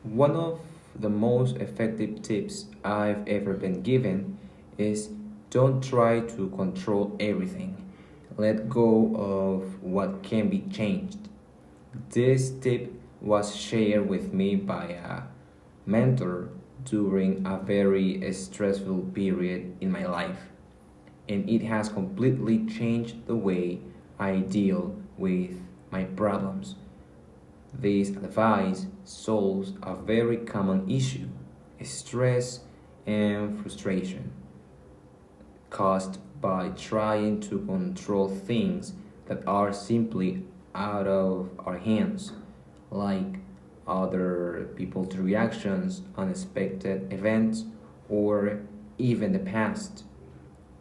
One of the most effective tips I've ever been given is don't try to control everything. Let go of what can be changed. This tip was shared with me by a mentor during a very stressful period in my life, and it has completely changed the way I deal with my problems. This advice solves a very common issue: stress and frustration caused by trying to control things that are simply out of our hands, like other people's reactions, unexpected events, or even the past.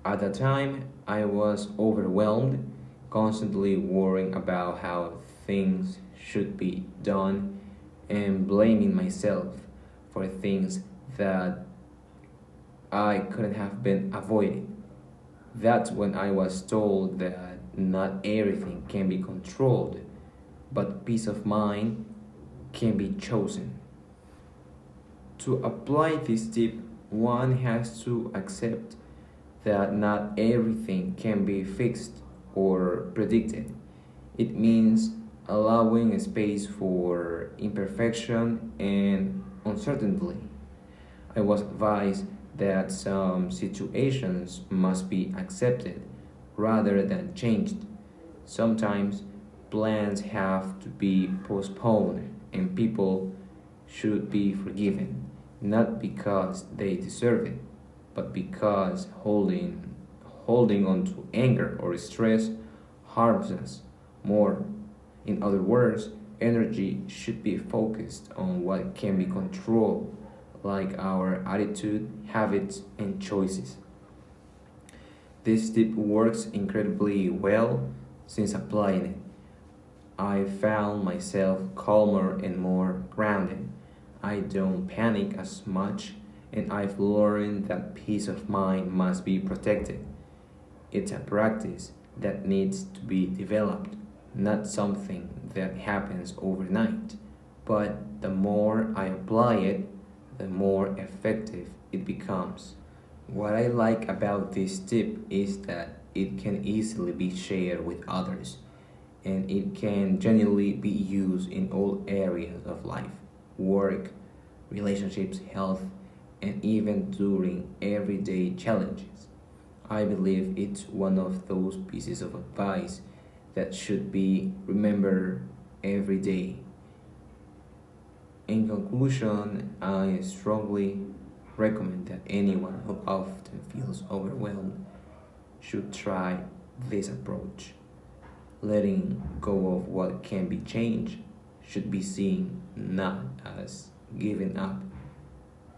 At the time, I was overwhelmed, constantly worrying about how things should be done and blaming myself for things that I couldn't have been avoided. That's when I was told that not everything can be controlled, but peace of mind can be chosen. To apply this tip, one has to accept that not everything can be fixed or predicted. It means allowing a space for imperfection and uncertainty. I was advised that some situations must be accepted rather than changed. Sometimes plans have to be postponed and people should be forgiven, not because they deserve it, but because holding on to anger or stress harms us more. In other words, energy should be focused on what can be controlled, like our attitude, habits, and choices. This tip works incredibly well since applying it. I found myself calmer and more grounded. I don't panic as much, and I've learned that peace of mind must be protected. It's a practice that needs to be developed, not something that happens overnight. But the more I apply it, the more effective it becomes. What I like about this tip is that it can easily be shared with others and it can genuinely be used in all areas of life: work, relationships, health, and even during everyday challenges. I believe it's one of those pieces of advice that should be remembered every day. In conclusion, I strongly recommend that anyone who often feels overwhelmed should try this approach. Letting go of what can be changed should be seen not as giving up,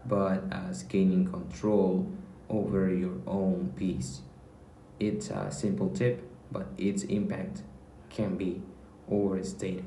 but as gaining control over your own peace. It's a simple tip, but its impact can be overstated.